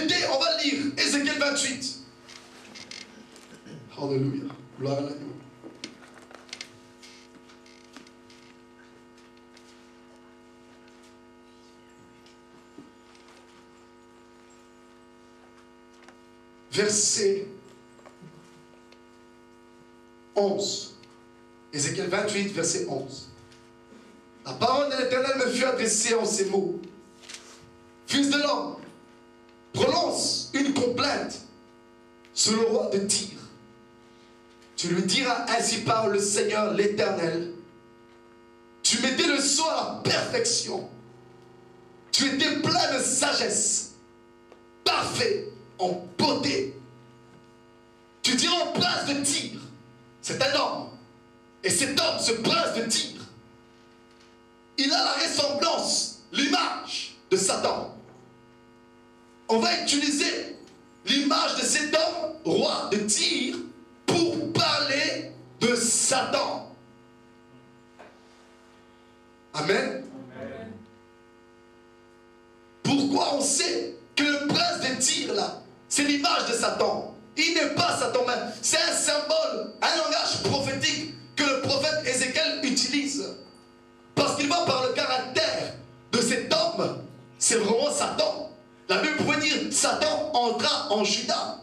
m'aider, on va lire Ézéchiel 28. Alléluia. Gloire à l'agneau. Verset 11. Ézéchiel 28, verset 11. La parole de l'Éternel me fut adressée en ces mots. Fils de l'homme, prononce une complainte sur le roi de Tyr. Tu lui diras, ainsi parle le Seigneur l'Éternel. Tu mettais le sceau à la perfection. Tu étais plein de sagesse, parfait en beauté. Tu diras au prince de Tyr, c'est un homme. Et cet homme, ce prince de Tyr, il a la ressemblance, l'image de Satan. On va utiliser l'image de cet homme, roi de Tyr, pour parler de Satan. Amen. Amen. Pourquoi on sait que le prince de Tyr, là, c'est l'image de Satan? Il n'est pas Satan même. C'est un symbole, un langage prophétique que le prophète Ézéchiel utilise. Parce qu'il va par le caractère de cet homme, c'est vraiment Satan. La Bible pouvait dire Satan entra en Juda.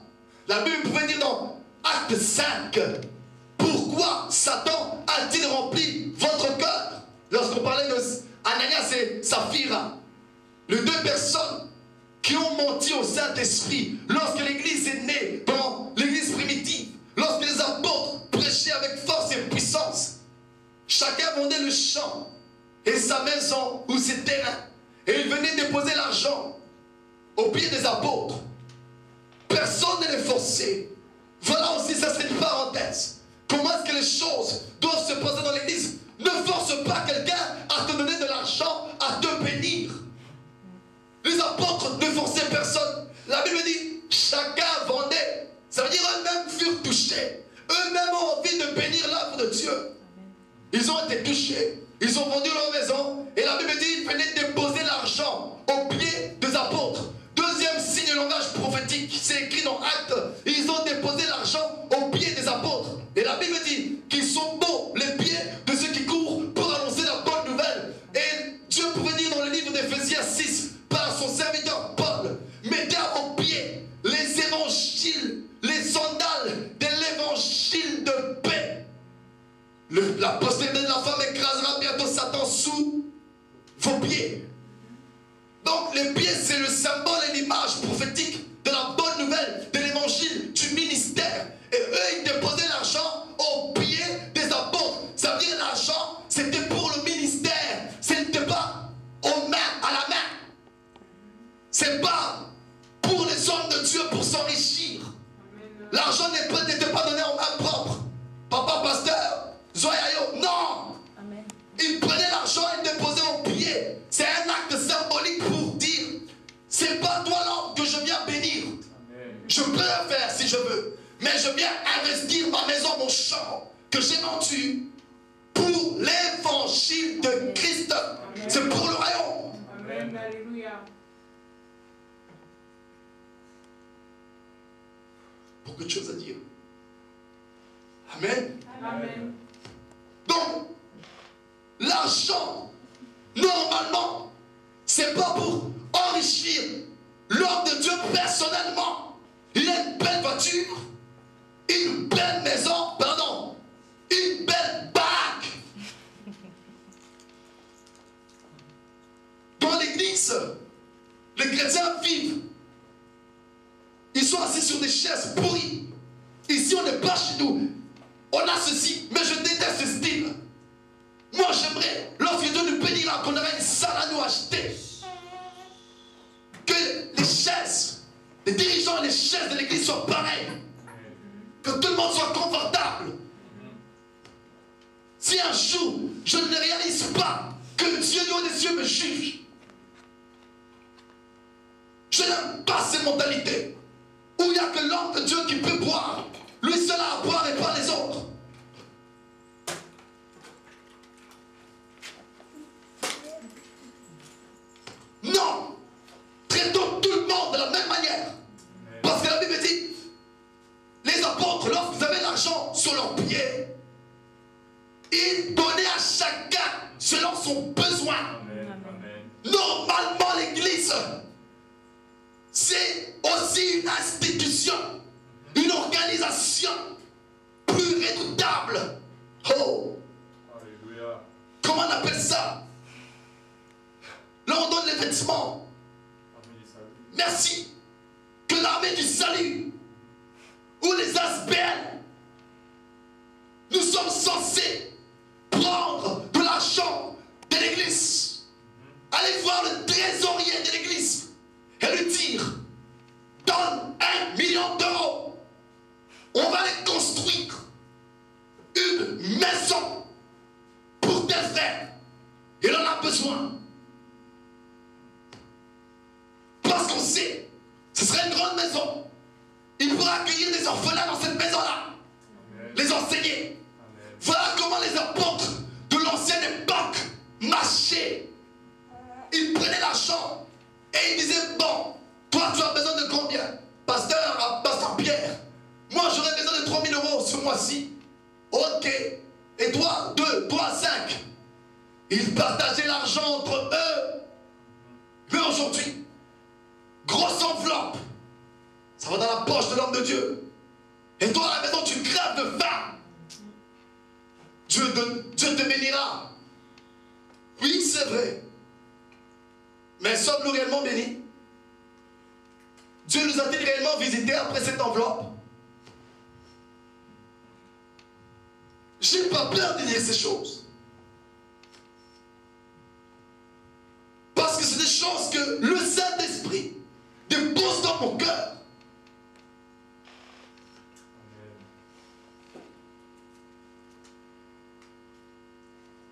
La Bible pouvait dire dans Acte 5, pourquoi Satan a-t-il rempli votre cœur? Lorsqu'on parlait de Ananias et Saphira, les deux personnes qui ont menti au Saint-Esprit, lorsque l'Église est née dans l'Église primitive, lorsque les apôtres prêchaient avec force et puissance, chacun vendait le champ et sa maison ou ses terrains, et il venait déposer l'argent aux pieds des apôtres. Personne ne les forçait. Voilà aussi, ça c'est une parenthèse. Comment est-ce que les choses doivent se passer dans l'église? Ne force pas quelqu'un à te donner de l'argent, à te bénir. Les apôtres ne forçaient personne. La Bible dit, chacun vendait. Ça veut dire eux-mêmes furent touchés. Eux-mêmes ont envie de bénir l'œuvre de Dieu. Ils ont été touchés. Ils ont vendu leur maison. Et la Bible dit, ils venaient déposer l'argent aux pieds des apôtres. Deuxième signe de langage prophétique, c'est écrit dans Actes. Ils ont déposé l'argent aux pieds des apôtres. Et la Bible dit qu'ils sont beaux les pieds de ceux qui courent pour annoncer la bonne nouvelle. Et Dieu pouvait dire dans le livre d'Éphésiens 6, par son serviteur Paul, mettez à vos pieds les évangiles, les sandales de l'évangile de paix. La postérité de la femme écrasera bientôt Satan sous vos pieds. Donc les pieds, c'est le symbole et l'image prophétique de la bonne nouvelle, de l'évangile, du ministère. Et eux, ils déposaient l'argent aux pieds des apôtres. Ça veut dire l'argent, c'était pour le ministère. Ce n'était pas aux mains, à la main. C'est pas pour les hommes de Dieu pour s'enrichir. L'argent n'était pas donné en main propre. Papa pasteur, Zoyayo, non. Amen. Ils prenaient l'argent et le déposaient aux pieds. C'est un acte symbolique pour dire, c'est pas toi l'homme que je viens bénir. Amen. Je peux le faire si je veux. Mais je viens investir ma maison, mon champ, que j'ai vendu pour l'évangile de Christ. C'est pour le royaume. Amen. Alléluia. Beaucoup de choses à dire. Amen. Amen. Donc, l'argent, normalement, c'est pas pour enrichir l'homme de Dieu personnellement. Il a une belle voiture, une belle maison, pardon, une belle baraque. Dans l'église, les chrétiens vivent. Ils sont assis sur des chaises pourries. Ici, on n'est pas chez nous. On a ceci, mais je déteste ce style. Moi, j'aimerais, lorsque Dieu nous bénira, qu'on aurait une salle à nous acheter. Que les chaises, les dirigeants et les chaises de l'église soient pareils. Que tout le monde soit confortable. Si un jour, je ne réalise pas que Dieu du haut des cieux me juge, je n'aime pas ces mentalités où il n'y a que l'homme de Dieu qui peut boire. Lui seul a à boire et pas les autres. Non! Traitons tout le monde de la même manière. c'est aussi une institution, une organisation plus redoutable. Oh! Alléluia. Comment on appelle ça? Là, on donne les vêtements. Merci. Que l'armée du salut, ou les ASBL, nous sommes censés prendre de l'argent de l'église, aller voir le trésorier de l'église et lui dire, donne 1 million d'euros, on va aller construire une maison pour tes frères, il en a besoin. Parce qu'on sait, ce serait une grande maison, il pourra accueillir des orphelins dans cette maison-là, les enseigner. Voilà comment les apôtres de l'ancienne époque marchaient. Ils prenaient l'argent et ils disaient, bon, toi tu as besoin de combien? Pasteur Pierre, moi j'aurais besoin de 3 000 euros ce mois-ci. Ok. Et toi, 2, toi 5. Ils partageaient l'argent entre eux. Mais aujourd'hui, grosse enveloppe, ça va dans la poche de l'homme de Dieu. Et toi à la maison tu crèves de faim. Dieu te bénira. Oui, c'est vrai. Mais sommes-nous réellement bénis? Dieu nous a-t-il réellement visités après cette enveloppe? J'ai pas peur de dire ces choses. Parce que c'est des choses que le Saint-Esprit dépose dans mon cœur.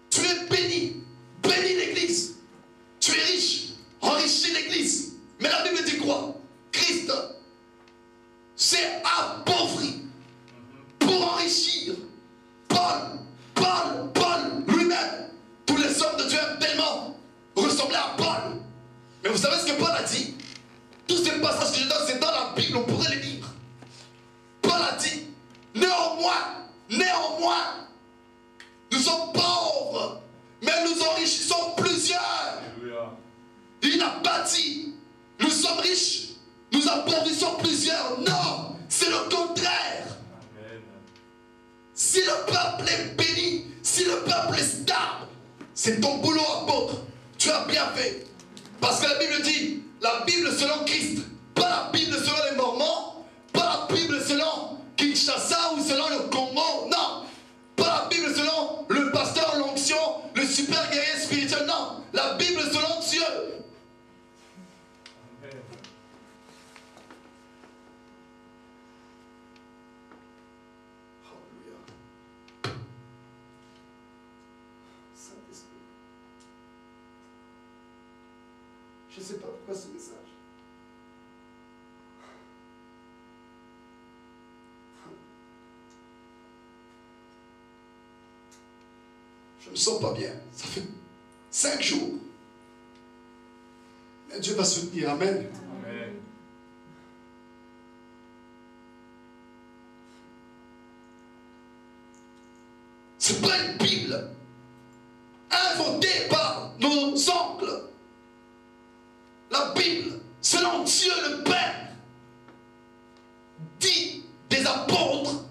Tu es béni, bénis l'église. Tu es riche, enrichis l'église. Mais la Bible dit quoi? Christ s'est appauvri pour enrichir. Paul lui-même, tous les hommes de Dieu aiment tellement ressembler à Paul. Mais vous savez ce que Paul a dit? Tous ces passages que je donne, c'est dans la Bible, on pourrait les lire. Paul a dit, néanmoins, nous sommes pauvres, mais nous enrichissons plusieurs. Il n'a pas dit, nous sommes riches, nous appauvrissons plusieurs. Non, c'est le contraire. Amen. Si le peuple est béni, si le peuple est stable, c'est ton boulot, apôtre. Tu as bien fait. Parce que la Bible dit, la Bible selon Christ, pas la Bible selon les Mormons, pas la Bible selon Kinshasa ou selon le Congo, non. Pas la Bible selon le pasteur, l'onction, le super guerrier spirituel, non. La Bible selon Dieu. Je ne sais pas pourquoi ce message. Je ne me sens pas bien. Ça fait 5 jours. Mais Dieu va soutenir. Amen. Amen. Ce n'est pas une Bible inventée par nos oncles. La Bible, selon Dieu le Père, dit des apôtres,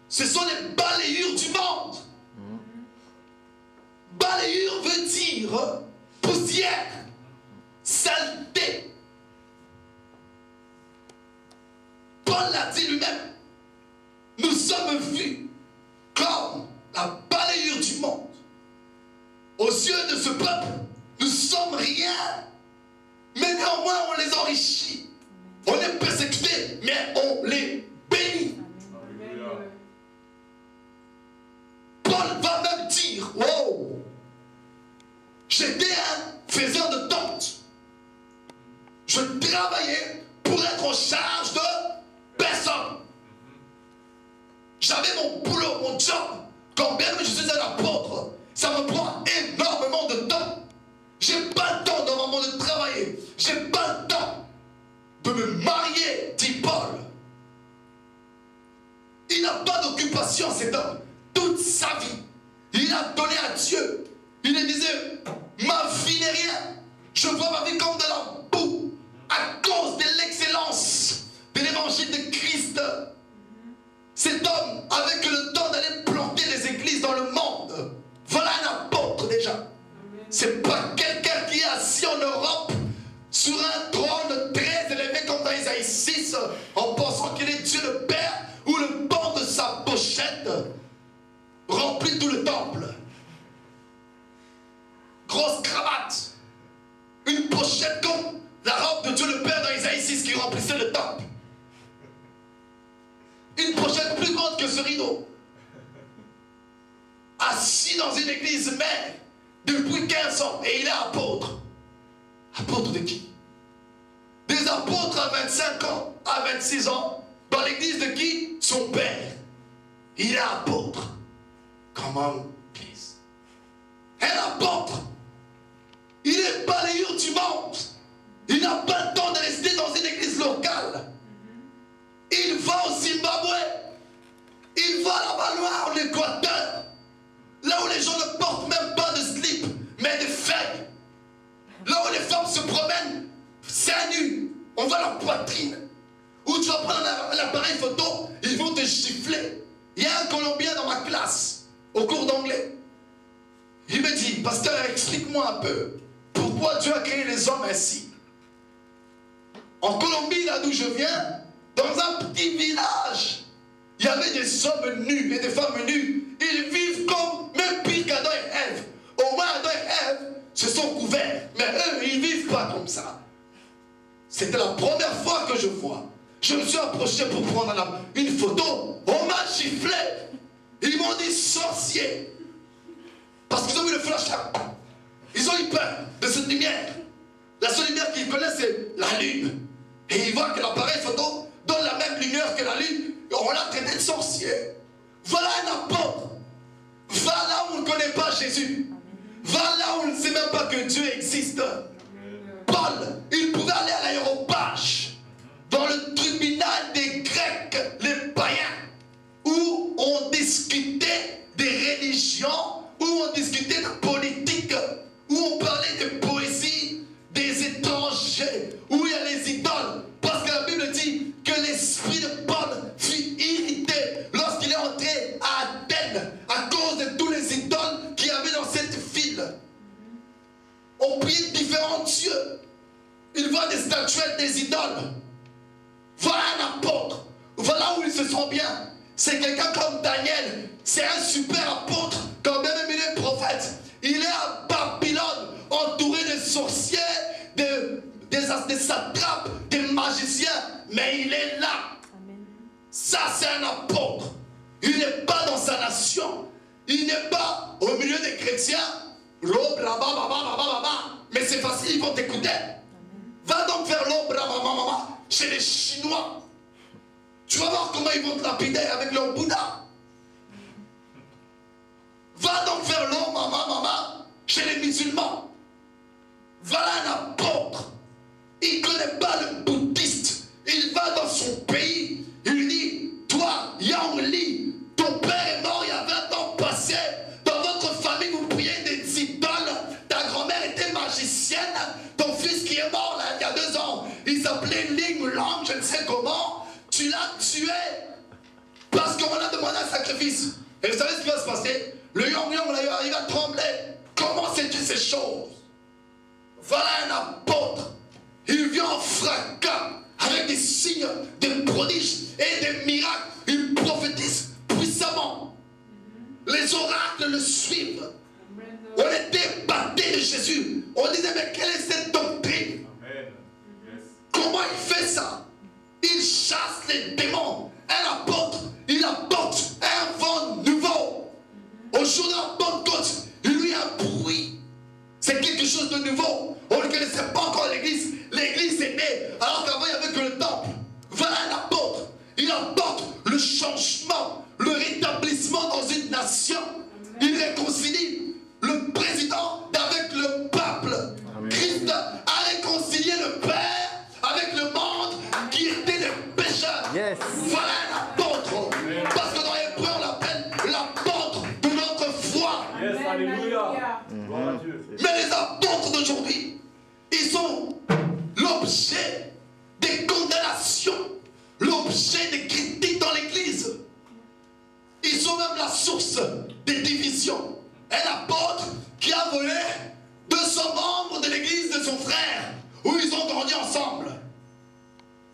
ce sont les balayures du monde. Balayure veut dire poussière, saleté. Paul l'a dit lui-même, nous sommes vus comme la balayure du monde. Aux yeux de ce peuple, nous sommes rien. Mais néanmoins, on les enrichit. On est persécutés, mais on les bénit. Paul va même dire, wow, j'étais un faiseur de tentes. Je travaillais pour être en charge de personne. J'avais mon boulot, mon job. Quand bien que je suis un apôtre, ça me prend énormément de temps. J'ai pas le temps normalement de travailler. J'ai pas le temps de me marier, dit Paul. Il n'a pas d'occupation, cet homme. Toute sa vie, il a donné à Dieu. Il lui disait, ma vie n'est rien. Je vois ma vie comme de la boue à cause de qui remplissait le temple. Une pochette plus grande que ce rideau. Assis dans une église mère depuis 15 ans. Et il est apôtre. Apôtre de qui? Des apôtres à 25 ans, à 26 ans. Dans l'église de qui? Son père. Il est apôtre. Comment église? Un apôtre. Il est balayeur du monde. Il n'a pas le temps de rester dans une église locale. Il va au Zimbabwe. Il va là-bas loin en Équateur. Là où les gens ne portent même pas de slip, mais des feuilles. Là où les femmes se promènent, seins nus, on voit leur poitrine. Où tu vas prendre l'appareil photo, ils vont te gifler. Il y a un Colombien dans ma classe, au cours d'anglais. Il me dit, pasteur, explique-moi un peu, pourquoi Dieu a créé les hommes ainsi? En Colombie, là d'où je viens, dans un petit village, il y avait des hommes nus et des femmes nues. Ils vivent comme, même pire qu'Adam et Ève. Au moins Adam et Ève se sont couverts. Mais eux, ils ne vivent pas comme ça. C'était la première fois que je vois. Je me suis approché pour prendre une photo. On m'a giflé. Ils m'ont dit sorcier. Parce qu'ils ont vu le flash là. Ils ont eu peur de cette lumière. La seule lumière qu'ils connaissent, c'est la lune. Et ils voient que l'appareil photo donne la même lumière que la lune. Et on l'a traité de sorcier. Voilà un apôtre. Va là où on ne connaît pas Jésus. Va là où on ne sait même pas que Dieu existe. Paul, il pouvait aller à l'aéropage, dans le tribunal des Grecs, les païens, où on discutait des religions, où on discutait de politique, où on parlait de poésie, des étrangers, où il y a les idoles. Parce que la Bible dit que l'esprit de Paul fut irrité lorsqu'il est entré à Athènes à cause de tous les idoles qu'il y avait dans cette ville. On priait différents dieux. Il voit des statuettes, des idoles. Voilà un apôtre. Voilà où il se sent bien. C'est quelqu'un comme Daniel. C'est un super apôtre, quand même il est prophète. Il est à Babylone, entouré de sorciers, des satrapes, des magiciens. Mais il est là. Amen. Ça, c'est un apôtre. Il n'est pas dans sa nation. Il n'est pas au milieu des chrétiens. L'aube là-bas, mais c'est facile, ils vont t'écouter. Va donc faire l'aube là-bas chez les Chinois. Tu vas voir comment ils vont te lapider avec leur Bouddha. Va donc faire l'aube chez les musulmans. Voilà un apôtre. Il ne connaît pas le bouddhiste. Il va dans son pays. Il dit, toi, Yang Li, ton père est mort il y a 20 ans passés. Dans votre famille, vous priez des idoles. Ta grand-mère était magicienne. Ton fils qui est mort là, il y a 2 ans, il s'appelait Ling Lang, je ne sais comment. Tu l'as tué parce qu'on a demandé un sacrifice. Et vous savez ce qui va se passer? Le Yang Yang, là, il va trembler. Comment sais-tu ces choses? Voilà un apôtre. Il vient en fracas avec des signes, des prodiges et des miracles. Il prophétise puissamment. Les oracles le suivent. On était battés de Jésus. On disait, mais quelle est cette doctrine? Comment il fait ça? Il chasse les démons. Un apôtre, il apporte un vent nouveau. Au jour de la Pentecôte, il lui a un bruit. C'est quelque chose de nouveau. On ne connaissait pas encore l'église. L'église est née alors qu'avant il n'y avait que le temple. Voilà un apôtre. Il apporte le changement, le rétablissement dans une nation. Il réconcilie le président avec le peuple. Amen. Christ a réconcilié le Père avec le monde qui était des pécheurs. Yes. Voilà un apôtre. Amen. Parce que dans l'hébreu on l'appelle l'apôtre de notre foi. Yes, alléluia. Mais les apôtres d'aujourd'hui, ils sont l'objet des condamnations, l'objet des critiques dans l'église. Ils sont même la source des divisions. Un apôtre qui a volé 200 membres de l'église de son frère, où ils ont grandi ensemble.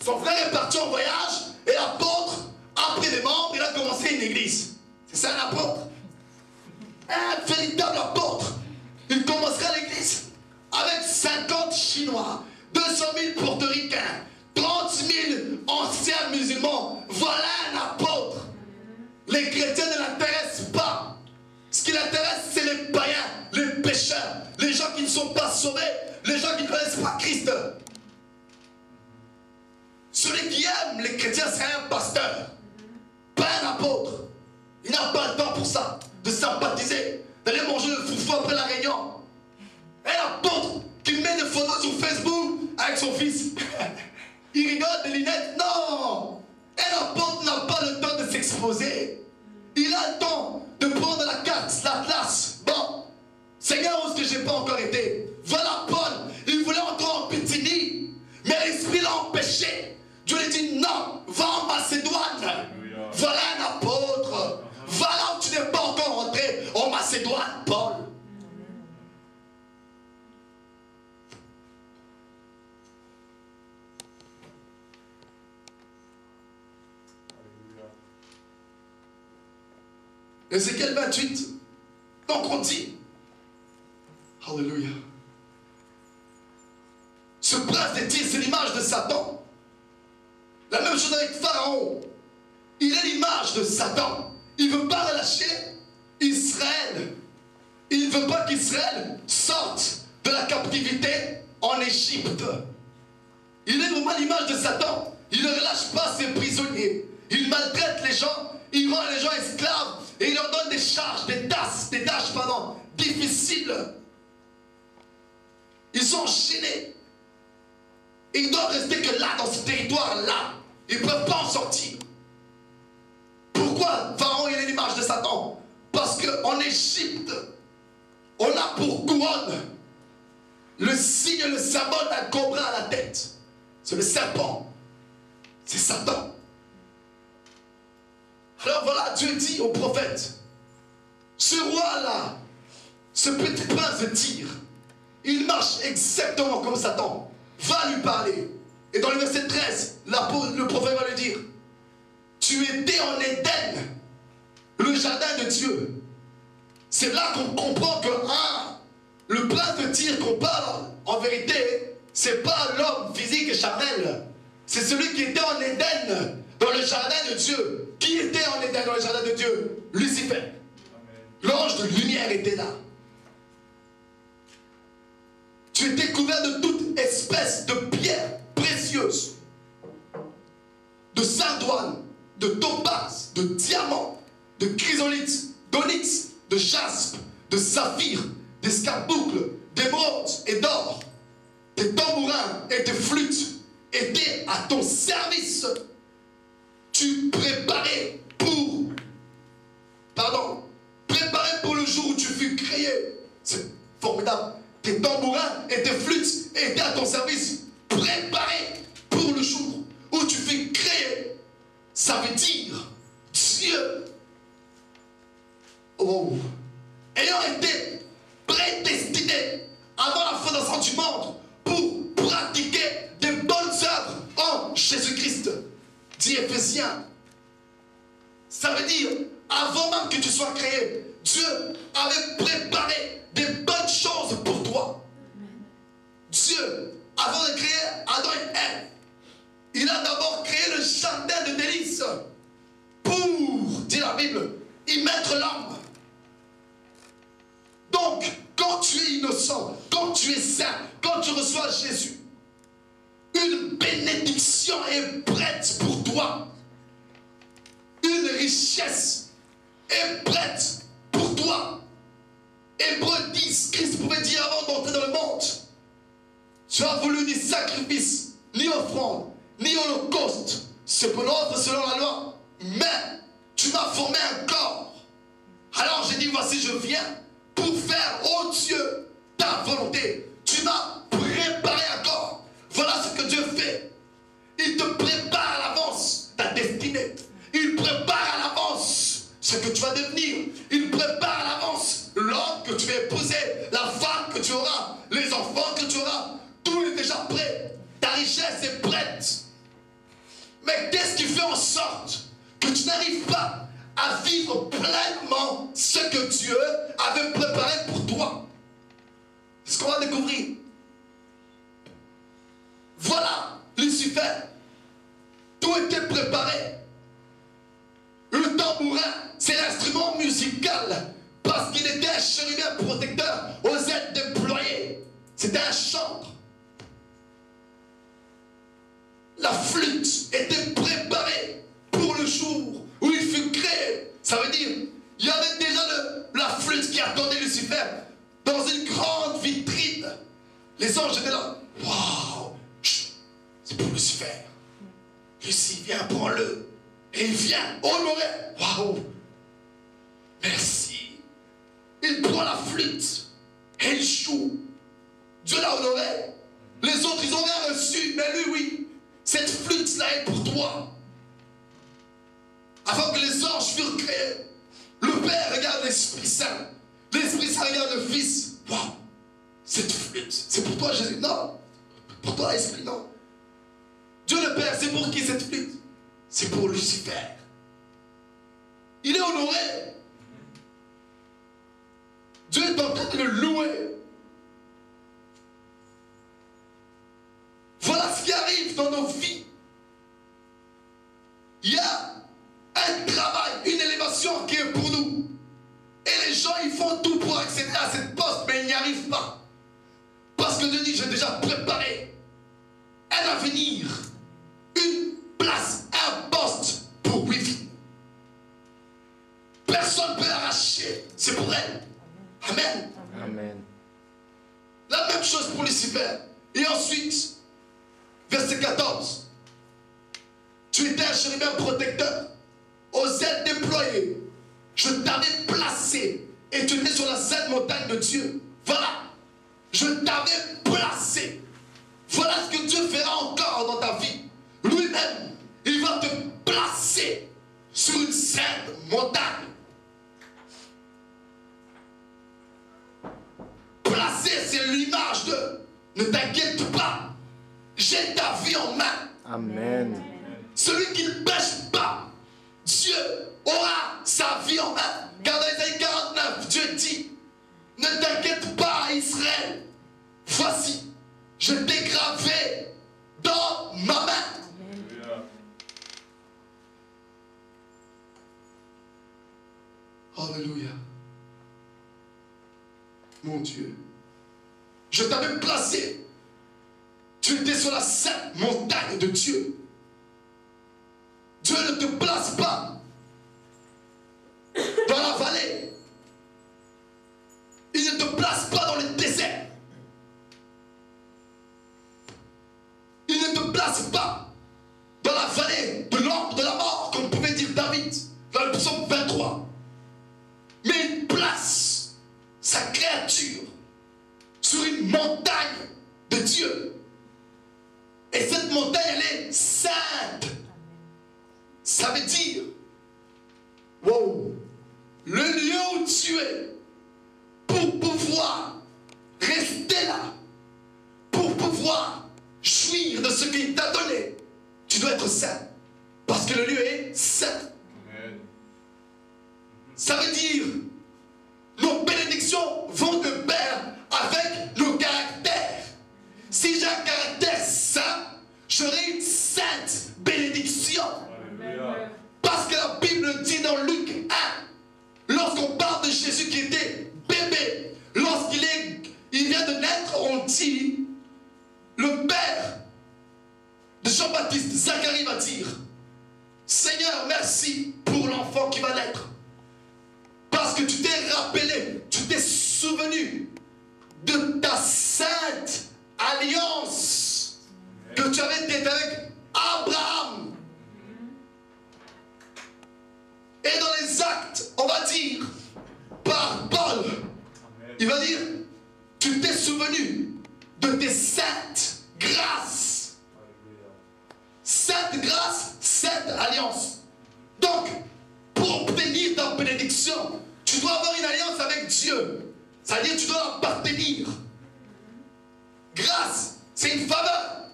Son frère est parti en voyage, et l'apôtre a pris des membres, il a commencé une église. C'est ça un apôtre. Un véritable apôtre. Il commencera l'église avec 50 Chinois, 200 000 Portoricains, 30 Voilà un apôtre. Les chrétiens ne l'intéressent pas. Ce qui l'intéresse, c'est les païens, les pécheurs, les gens qui ne sont pas sauvés, les gens qui ne connaissent pas Christ. Celui qui aime les chrétiens, c'est un pasteur, pas un apôtre. Il n'a pas le temps pour ça, de sympathiser, d'aller manger le foufou après la réunion. Un apôtre qui met des photos sur Facebook avec son fils. Il rigole des lunettes. Non! Un apôtre n'a pas le temps de s'exposer. Il a le temps de prendre la carte, l'atlas. Bon, Seigneur, où est-ce que je n'ai pas encore été? Voilà Paul, il voulait entrer en Bithynie, mais l'Esprit l'a empêché. Dieu lui dit non, va en Macédoine. Alléluia. Voilà un apôtre. Va là où tu n'es pas encore rentré, en Macédoine, Paul. Ézéchiel 28. Donc on dit, Alléluia. Ce prince des Tyr, c'est l'image de Satan. La même chose avec Pharaon. Il est l'image de Satan. Il ne veut pas relâcher Israël. Il ne veut pas qu'Israël sorte de la captivité en Égypte. Il est vraiment l'image de Satan. Il ne relâche pas ses prisonniers. Il maltraite les gens. Il rend les gens esclaves. Et il leur donne des charges, des tâches difficiles. Ils sont enchaînés. Ils doivent rester que là, dans ce territoire-là. Ils ne peuvent pas en sortir. Pourquoi Pharaon il est l'image de Satan? Parce qu'en Égypte, on a pour couronne le signe, le symbole d'un cobra à la tête. C'est le serpent. C'est Satan. Alors voilà, Dieu dit au prophète, ce roi-là, ce petit prince de Tyr, il marche exactement comme Satan. Va lui parler. Et dans le verset 13, le prophète va lui dire, tu étais en Éden, le jardin de Dieu. C'est là qu'on comprend que le prince de Tyr qu'on parle, en vérité, c'est pas l'homme physique et charnel. C'est celui qui était en Éden, dans le jardin de Dieu. Qui était en Éden, dans le jardin de Dieu? Lucifer. L'ange de lumière était là. Tu étais couvert de toute espèce de pierres précieuses, de sardoine, de topaz, de diamants, de chrysolite, d'onyx, de jaspe, de saphir, d'escarboucle, d'émeraude et d'or. Tes tambourins et tes flûtes étaient à ton service. Tu préparais pour le jour où tu fus créé. C'est formidable. Tes tambourins et tes flûtes étaient à ton service. Préparés pour le jour où tu fus créé. Ça veut dire Dieu, ayant été prédestiné avant la fondation du monde pour pratiquer des bonnes œuvres en Jésus-Christ. Dit Éphésiens. Ça veut dire, avant même que tu sois créé, Dieu avait préparé des bonnes choses pour toi. Dieu, avant de créer Adam et Ève, il a d'abord créé le jardin de délices pour, dit la Bible, y mettre l'homme. Donc, quand tu es innocent, quand tu es saint, quand tu reçois Jésus, une bénédiction est prête pour toi. Une richesse est prête pour toi. Hébreux 10, Christ pouvait dire avant d'entrer dans le monde, tu as voulu ni sacrifice, ni offrande, ni holocauste, ce qu'on offre selon la loi, mais tu m'as formé un corps. Alors j'ai dit, voici je viens pour faire, ô Dieu, ta volonté. Tu m'as préparé un corps. Voilà ce que Dieu fait. Il te prépare à l'avance ta destinée. Il prépare à l'avance ce que tu vas devenir. Il prépare à l'avance l'homme que tu vas épouser, la femme que tu auras, les enfants que tu auras. Tout est déjà prêt. Ta richesse est prête. Mais qu'est-ce qui fait en sorte que tu n'arrives pas à vivre pleinement ce que Dieu avait préparé pour toi? C'est ce qu'on va découvrir. Voilà, Lucifer. Tout était préparé. tambourin, c'est l'instrument musical. Parce qu'il était un chérubin protecteur aux ailes déployées. C'était un chantre. La flûte était préparée pour le jour où il fut créé. Ça veut dire, il y avait déjà la flûte qui attendait Lucifer dans une grande vitrine. Les anges étaient là. Waouh! C'est pour Lucifer. Lucie, viens, prends-le. Et il vient honorer. Waouh! Merci. Il prend la flûte et il joue. Dieu l'a honoré. Les autres, ils n'ont rien reçu, mais lui, oui. Cette flûte-là est pour toi. Avant que les anges furent créés, le Père regarde l'Esprit Saint. L'Esprit Saint regarde le Fils. Waouh! Cette flûte, c'est pour toi, Jésus? Non. Pour toi, Esprit, non. Dieu le Père, c'est pour qui cette flûte? C'est pour Lucifer. Il est honoré. Dieu est en train de le louer. Voilà ce qui arrive dans nos vies. Il y a un travail, une élévation qui est pour nous. Et les gens, ils font tout pour accéder à cette poste, mais ils n'y arrivent pas. Parce que Dieu dit, j'ai déjà préparé un avenir, une place, un poste pour Wifi. Personne ne peut l'arracher. C'est pour elle. Amen. Amen. La même chose pour Lucifer. Et ensuite, verset 14. Tu étais un chérubin protecteur, aux ailes déployées. Je t'avais placé et tu étais sur la sainte montagne de Dieu. Voilà. Je t'avais placé. Voilà ce que Dieu fera encore dans ta vie. Lui-même, il va te placer sur une sainte montagne. Placer, c'est l'image de ne t'inquiète pas. J'ai ta vie en main. Amen. Celui qui ne pêche pas, Dieu aura sa vie en main. Car dans Isaïe 49, Dieu dit, ne t'inquiète pas, Israël. Voici, je t'ai gravé dans ma main. Alléluia. Mon Dieu. Je t'avais placé. Tu étais sur la sainte montagne de Dieu. Dieu ne te place pas dans la vallée. Il ne te place pas dans le désert. Il ne te place pas dans la vallée de l'ombre de la mort, comme pouvait dire David dans le psaume 23. Mais il place sa créature sur une montagne de Dieu. Et cette montagne, elle est sainte. Ça veut dire, wow, le lieu où tu es, pour pouvoir rester là, pour pouvoir jouir de ce qu'il t'a donné, tu dois être saint. Parce que le lieu est saint. Amen. Ça veut dire, nos bénédictions vont de pair avec nos caractères. Si j'ai un caractère saint, j'aurai une sainte bénédiction. Amen. Parce que la Bible dit dans Luc 1, lorsqu'on parle de Jésus qui était bébé, lorsqu'il vient de naître, on dit, le père de Jean-Baptiste, Zacharie, va dire, Seigneur, merci pour l'enfant qui va naître. Parce que tu t'es rappelé, tu t'es souvenu de ta sainte alliance que tu avais faite avec Abraham. Et dans les actes, on va dire, par Paul, il va dire, tu t'es souvenu de tes saintes grâces. Sainte grâce, sainte alliance. Donc, pour obtenir ta bénédiction, tu dois avoir une alliance avec Dieu. C'est-à-dire, tu dois appartenir. Grâce, c'est une faveur.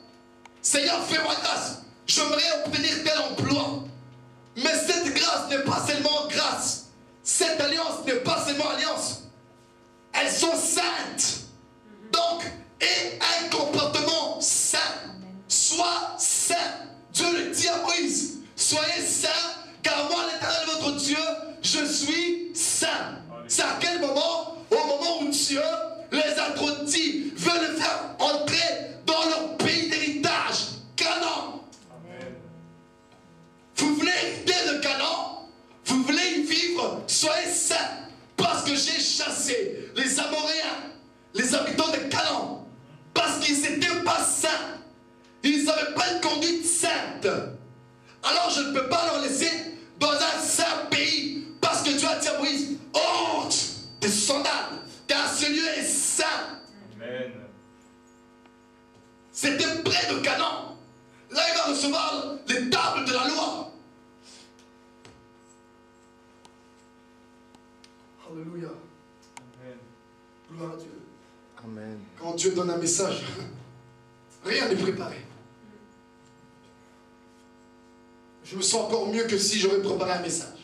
Seigneur, fais-moi grâce. J'aimerais obtenir tel emploi. Mais cette grâce n'est pas seulement grâce. Cette alliance n'est pas seulement alliance. Elles sont saintes. Donc, aie un comportement saint. Sois saint. Dieu le dit à Moïse. Soyez saints, car moi, l'Éternel, votre Dieu, Dieu, je suis saint. C'est à quel moment? Au moment où Dieu les introduit, veut les faire entrer dans leur pays d'héritage, Canaan. Vous voulez hériter de Canaan? Vous voulez y vivre? Soyez saints. Parce que j'ai chassé les Amoréens, les habitants de Canaan. Parce qu'ils n'étaient pas saints. Ils n'avaient pas une conduite sainte. Alors je ne peux pas leur laisser dans un saint pays. Parce que Dieu a dit à Moïse, ôte tes sandales, car ce lieu est saint. Amen. C'était près de Canaan. Là, il va recevoir les tables de la loi. Alléluia. Amen. Gloire à Dieu. Amen. Quand Dieu donne un message, rien n'est préparé. Je me sens encore mieux que si j'aurais préparé un message.